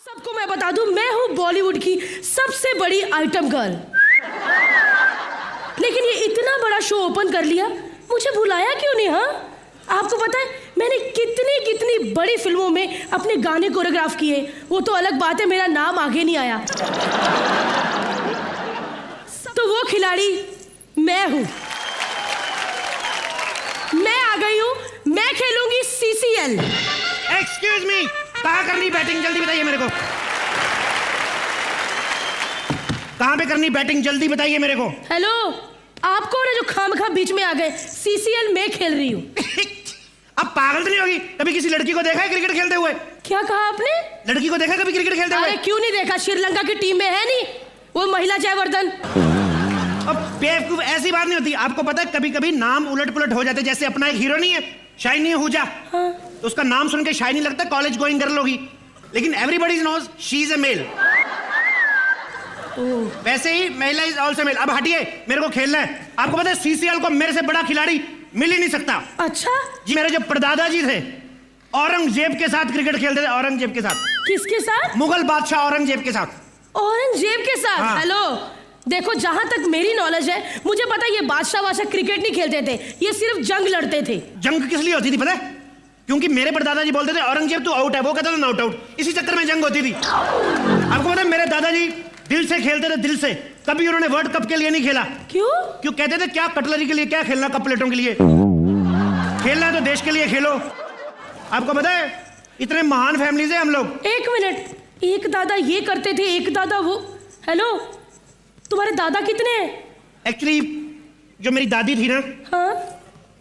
सबको मैं बता दूं, मैं हूं बॉलीवुड की सबसे बड़ी आइटम गर्ल। लेकिन ये इतना बड़ा शो ओपन कर लिया, मुझे बुलाया क्यों नहीं? हाँ, आपको पता है मैंने कितनी कितनी बड़ी फिल्मों में अपने गाने कोरियोग्राफ किए। वो तो अलग बात है, मेरा नाम आगे नहीं आया। तो वो खिलाड़ी मैं हूं। मैं आ गई हूं, मैं खेलूंगी CCL। एक्सक्यूज मी, कहाँ करनी बैटिंग, जल्दी बताइए मेरे को। कहाँ पे करनी बैटिंग, जल्दी बताइए मेरे को। हेलो, आप कौन है जो खामखा बीच में आ गए? CCL मैं खेल रही हूँ। अब पागल तो नहीं होगी? कभी किसी लड़की को देखा है क्रिकेट खेलते हुए? क्या कहा आपने? लड़की को देखा कभी क्रिकेट खेलते हुए? अरे क्यों नहीं देखा, श्रीलंका की टीम में है नहीं वो महिला जयवर्धन। अब बेवकूफ, ऐसी बात नहीं होती। आपको पता है कभी कभी नाम उलट पुलट हो जाते। जैसे अपना एक हीरो नहीं है, शाइनी आहूजा। हाँ। तो उसका नाम सुन के शाइनी लगता है कॉलेज गोइंग गर्ल होगी, लेकिन everybody knows she is a male. वैसे ही महिला इज आल्सो मेल। अब हटिए, मेरे को खेलना है। आपको पता है CCL को मेरे से बड़ा खिलाड़ी मिल ही नहीं सकता। अच्छा जी, मेरे जो परदादा जी थे औरंगजेब के साथ क्रिकेट खेलते थे। औरंगजेब के साथ? किसके साथ? मुगल बादशाह औरंगजेब के साथ। औरंगजेब के साथ? हाँ। हेलो देखो, जहां तक मेरी नॉलेज है, मुझे पता है ये बादशाह क्रिकेट नहीं खेलते थे, ये सिर्फ जंग लड़ते थे। जंग किस लिए होती थी पता है? क्योंकि मेरे परदादा जी बोलते थे औरंगजेब तू आउट है, वो कहता था नॉट आउट। इसी चक्कर में जंग होती थी। आपको पता है मेरे दादाजी दिल से खेलते थे, दिल से। कभी उन्होंने वर्ल्ड कप के लिए नहीं खेला। क्यों? क्यों कहते थे क्या कटलरी के लिए क्या खेलना, कप प्लेटों के लिए खेलना है तो देश के लिए खेलो। आपको पता है इतने महान फैमिलीज है हम लोग। एक मिनट, एक दादा ये करते थे, एक दादा वो। हेलो, तुम्हारे दादा कितने हैं? एक्चुअली जो मेरी दादी थी ना, हाँ,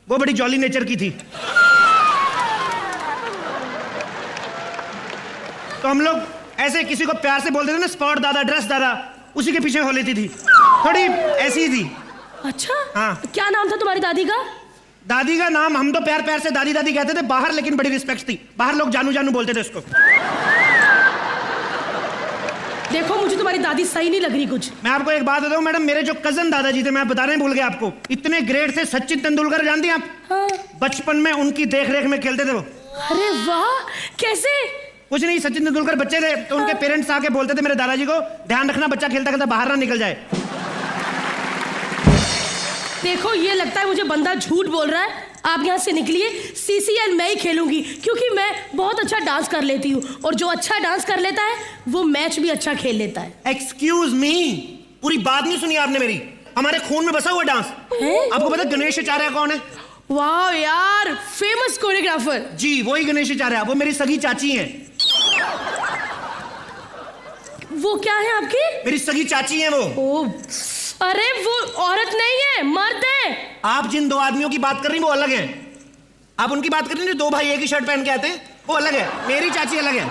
वो बड़ी जॉली नेचर की थी। तो हम लोग ऐसे किसी को प्यार से बोलते थे ना, स्पॉट दादा, ड्रेस दादा, उसी के पीछे हो लेती थी। थोड़ी ऐसी ही थी। अच्छा। हाँ। क्या नाम था तुम्हारी दादी का? दादी का नाम हम तो प्यार प्यार से दादी दादी कहते थे बाहर, लेकिन बड़ी रिस्पेक्ट थी। बाहर लोग जानू जानू बोलते थे उसको। देखो, मुझे तुम्हारी दादी सही नहीं लग रही कुछ। मैं आपको एक बात बताऊं मैडम, मेरे जो कजन दादाजी थे, मैं बताने भूल गया आपको, इतने ग्रेट थे। सचिन तेंदुलकर जानती हैं आप? हाँ। बचपन में उनकी देख रेख में खेलते थे वो। अरे वाह, कैसे? कुछ नहीं, सचिन तेंदुलकर बच्चे थे तो उनके पेरेंट्स आके बोलते थे मेरे दादाजी को, ध्यान रखना बच्चा खेलता खेलता बाहर ना निकल जाए। देखो, ये लगता है मुझे बंदा झूठ बोल रहा है। आप यहाँ से निकलिए, CCL मैं ही खेलूंगी, क्योंकि मैं बहुत अच्छा डांस कर लेती हूँ, और जो अच्छा डांस कर लेता है वो मैच भी अच्छा खेल लेता है। एक्सक्यूज मी, पूरी बात नहीं सुनी आपने मेरी। हमारे खून में बसा हुआ डांस है। आपको पता गणेश आचार्य कौन है? वाह यार, फेमस कोरियोग्राफर। जी, वही गणेश आचार्य। वो मेरी सगी चाची हैं। वो क्या है आपकी? मेरी सगी चाची हैं वो। ओ, अरे वो औरत नहीं है, मर्द है। आप जिन दो आदमियों की बात कर रही हैं वो अलग हैं। आप उनकी बात कर रही हैं जो दो भाई एक ही शर्ट पहन के आते हैं, वो अलग है। मेरी चाची अलग है।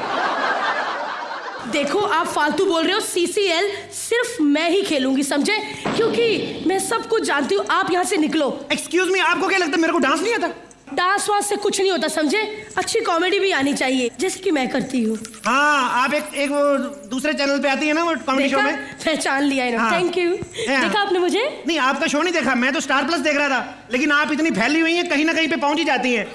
देखो, आप फालतू बोल रहे हो। CCL सिर्फ मैं ही खेलूंगी, समझे? क्योंकि मैं सब कुछ जानती हूँ। आप यहाँ से निकलो। एक्सक्यूज मी, आपको क्या लगता है मेरे को डांस नहीं आता? डांस वांस से कुछ नहीं होता, समझे? अच्छी कॉमेडी भी आनी चाहिए, जैसे कि मैं करती हूँ। हाँ, आप एक वो दूसरे चैनल पे आती है ना, वो कॉमेडी शो में। पहचान लिया है ना? हाँ। Thank you. देखा आपने मुझे? नहीं, आपका शो नहीं देखा, मैं तो स्टार प्लस देख रहा था। लेकिन आप इतनी फैली हुई हैं, कहीं ना कहीं पे पहुंच ही जाती हैं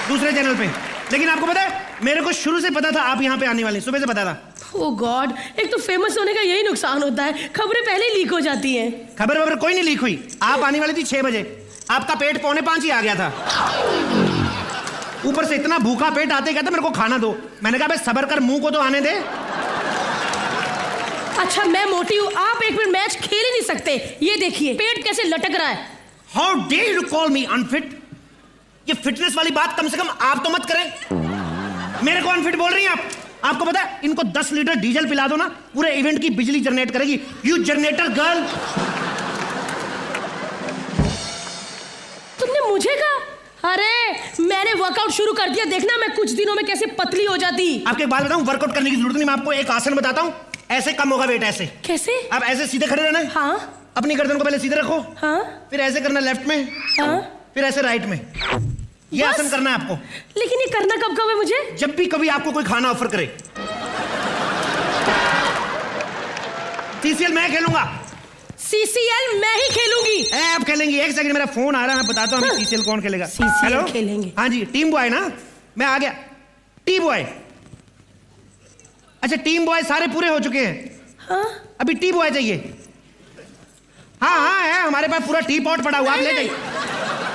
दूसरे चैनल पे। लेकिन आपको पता है मेरे को शुरू से पता था आप यहाँ पे आने वाले, सुबह से पता था। ओह गॉड, एक तो फेमस होने का यही नुकसान होता है, खबरें पहले लीक हो जाती हैं। खबर वबर कोई नहीं लीक हुई। आप आने वाली थी 6 बजे, आपका पेट 4:45 ही आ गया था। ऊपर से इतना भूखा पेट आते कहता मेरे को खाना दो। मैंने कहा सबर कर, मुंह को तो आने दे। अच्छा, मैं मोटी हूँ, आप एक मिनट मैच खेल ही नहीं सकते। ये देखिए पेट कैसे लटक रहा है। How dare you call me unfit? ये फिटनेस वाली बात कम से कम आप तो मत करें। मेरे को अनफिट बोल रही हैं आप? आपको पता है इनको 10 लीटर डीजल पिला दो ना, पूरे इवेंट की बिजली जनरेट करेगी। You generator girl. तुमने मुझे कहा? अरे मैंने वर्कआउट शुरू कर दिया, देखना मैं कुछ दिनों में कैसे पतली हो जाती। आपको एक बात बताऊं, वर्कआउट करने की जरूरत नहीं। मैं आपको एक आसन बताता हूं, ऐसे कम होगा वेट। ऐसे कैसे? आप ऐसे सीधे खड़े रहना है। हाँ। अपनी गर्दन को पहले सीधे रखो। हाँ। फिर ऐसे करना लेफ्ट में। हाँ। फिर ऐसे राइट में। ये आसन करना है आपको। लेकिन ये करना कब कब है मुझे? जब भी कभी आपको कोई खाना ऑफर करे। CCL मैं खेलूंगा। CCL मैं ही खेलूंगी। आप खेलेंगी? एक सेकंड, मेरा फोन आ रहा है, मैं बताता हूँ CCL कौन खेलेगा। CCL खेलेंगे। हाँ जी, टीम बॉय ना, मैं आ गया। टी बॉय, अच्छा, टीम बॉय सारे पूरे हो चुके हैं? हाँ अभी टी बॉय चाहिए? हाँ हाँ है, हमारे पास पूरा टी पॉट पड़ा हुआ, आप ले जाइए।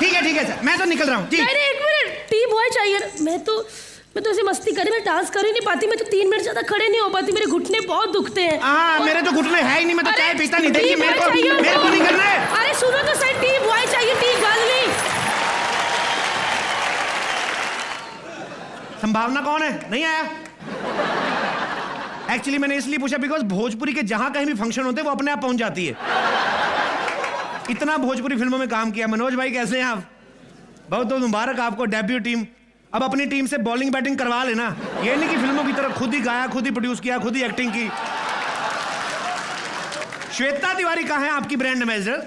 ठीक है सर, मैं तो निकल रहा हूँ। नहीं नहीं, एक मिनट, टी बॉय चाहिए। मैं तो ऐसे मस्ती करी, मैं डांस कर ही नहीं पाती। मैं तो 3 मिनट ज्यादा खड़े नहीं हो पाती, मेरे घुटने बहुत दुखते हैं। हाँ, मेरे तो घुटने है ही नहीं, मैं तो चाय पीता नहीं। देखिए मेरे को नहीं करना है। अरे सुनो तो सर, टी बॉय चाहिए, टी गर्ल नहीं। संभावना कौन है? नहीं आया? एक्चुअली मैंने इसलिए पूछा बिकॉज भोजपुरी के जहां कहीं भी फंक्शन होते हैं वो अपने आप पहुंच जाती है। इतना भोजपुरी फिल्मों में काम किया। मनोज भाई कैसे हैं आप? बहुत बहुत मुबारक आपको, डेब्यू टीम। अब अपनी टीम से बॉलिंग बैटिंग करवा लेना। ये नहीं कि फिल्मों की तरह खुद ही गाया, खुद ही प्रोड्यूस किया, खुद ही एक्टिंग की। श्वेता तिवारी कहाँ है आपकी ब्रांड एम्बेसडर?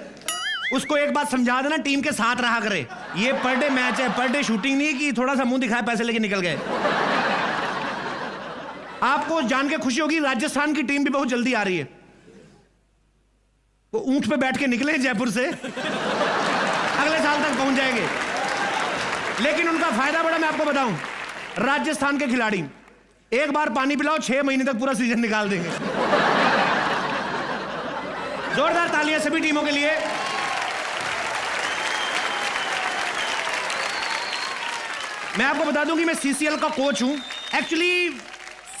उसको एक बात समझा देना, टीम के साथ रहा करे। ये पर डे मैच है, पर डे शूटिंग नहीं है कि थोड़ा सा मुंह दिखाए पैसे लेके निकल गए। आपको जान के खुशी होगी, राजस्थान की टीम भी बहुत जल्दी आ रही है। वो ऊंट पे बैठ के निकले जयपुर से, अगले साल तक पहुंच जाएंगे। लेकिन उनका फायदा बड़ा, मैं आपको बताऊं। राजस्थान के खिलाड़ी एक बार पानी पिलाओ, 6 महीने तक पूरा सीजन निकाल देंगे। जोरदार तालियां सभी टीमों के लिए। मैं आपको बता दूं कि मैं सीसीएल का कोच हूं। एक्चुअली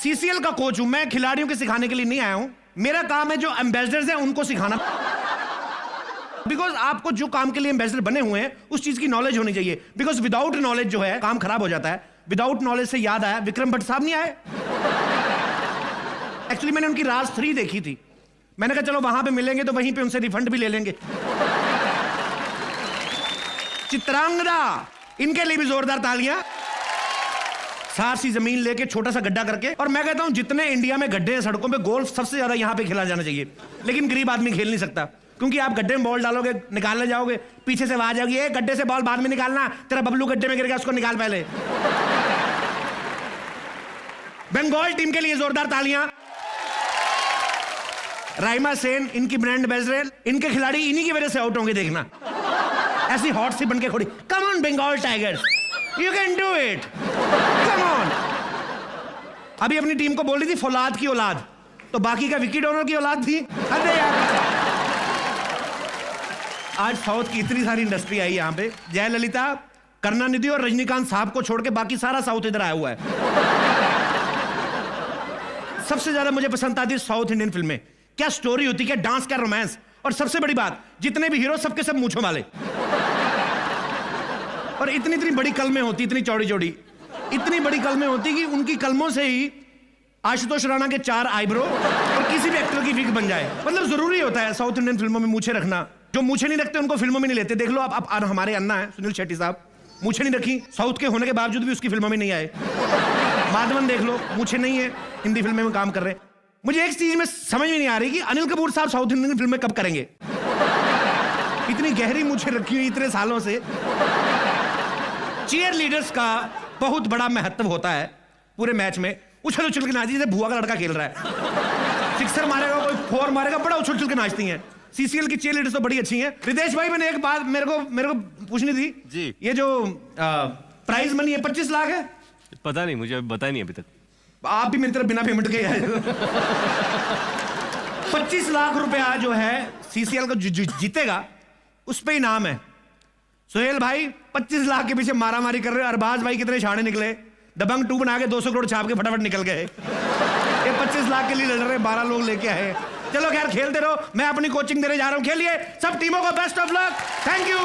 सीसीएल का कोच हूं मैं, खिलाड़ियों के सिखाने के लिए नहीं आया हूं। मेरा काम है जो एम्बेसडर्स हैं उनको सिखाना। बिकॉज आपको जो काम के लिए एम्बेसडर बने हुए हैं उस चीज की नॉलेज होनी चाहिए। बिकॉज विदाउट नॉलेज जो है काम खराब हो जाता है। विदाउट नॉलेज से याद आया, विक्रम भट्ट साहब नहीं आए? एक्चुअली मैंने उनकी राज 3 देखी थी। मैंने कहा चलो वहां पे मिलेंगे तो वहीं पे उनसे रिफंड भी ले लेंगे। चित्रांगदा, इनके लिए भी जोरदार तालियां। साफ सी जमीन लेके छोटा सा गड्ढा करके, और मैं कहता हूं जितने इंडिया में गड्ढे हैं सड़कों पे, गोल्फ सबसे ज्यादा यहां पे खेला जाना चाहिए। लेकिन गरीब आदमी खेल नहीं सकता, क्योंकि आप गड्ढे में बॉल डालोगे, निकालने जाओगे, पीछे से आवाज आएगी, गड्ढे से बॉल बाद में निकालना, तेरा बबलू गड्ढे में गिर गया, उसको निकाल पहले। बंगाल टीम के लिए जोरदार तालियां। राइमा सेन इनकी ब्रांड एम्बेसडर, इनके खिलाड़ी इन्हीं की वजह से आउट होंगे, देखना। ऐसी हॉट सी बनके खड़ी, come on Bengal tigers, you can do it, come on. अभी अपनी टीम को बोल रही थी फौलाद की औलाद, तो बाकी का विकी डोनर की औलाद थी। अरे यार, आज साउथ की इतनी सारी इंडस्ट्री आई यहाँ पे। जयललिता, करुणानिधि और रजनीकांत साहब को छोड़ के बाकी सारा साउथ इधर आया हुआ है। सबसे ज्यादा मुझे पसंद आती है साउथ इंडियन फिल्में। क्या स्टोरी होती, क्या डांस, क्या रोमांस, और सबसे बड़ी बात, जितने भी हीरो सबके सब मूंछों वाले, और इतनी इतनी बड़ी कलमें होती, इतनी चौड़ी चौड़ी, इतनी बड़ी कलमें होती कि उनकी कलमों से ही आशुतोष राणा के 4 आईब्रो और किसी भी एक्टर की विग बन जाए। मतलब जरूरी होता है साउथ इंडियन फिल्मों में मूछें रखना। जो मूछें नहीं रखते उनको फिल्मों में नहीं लेते। देख लो आप हमारे अन्ना है सुनील शेट्टी साहब, मूछें नहीं रखी, साउथ के होने के बावजूद भी उसकी फिल्मों में नहीं आए। माधवन देख लो, मूछें नहीं है, हिंदी फिल्में में काम कर रहे हैं। मुझे एक चीज में समझ में नहीं आ रही कि अनिल कपूर साहब साउथ इंडियन फिल्म में कब करेंगे। इतनी गहरी मूछें रखी हुई इतने सालों से। चीयर लीडर्स का बहुत बड़ा महत्व होता है पूरे मैच में। उछल उछल के नाची, जैसे भुआ का लड़का खेल रहा है, सिक्सर मारेगा, कोई 4 मारेगा, बड़ा उछल उछल के नाचती हैं। सीसीएल की चीयर लीडर्स तो बड़ी अच्छी हैं। रितेश भाई, मैंने एक बात मेरे को पूछनी थी जी। ये जो प्राइज मनी है 25 लाख है? पता नहीं, मुझे बताया नहीं अभी तक। आप भी मेरी तरफ बिना पेमेंट के आए। 25 लाख रुपया जो है सीसीएल को जीतेगा, उस पे इनाम है। सुहेल भाई 25 लाख के पीछे मारामारी कर रहे हो। अरबाज भाई कितने शाणे निकले, दबंग 2 बना के 200 करोड़ छाप के फटाफट निकल गए। ये 25 लाख के लिए लड़ रहे, 12 लोग लेके आए। चलो खैर, खेलते रहो, मैं अपनी कोचिंग देने जा रहा हूं। खेलिए सब टीमों को best of luck. Thank you.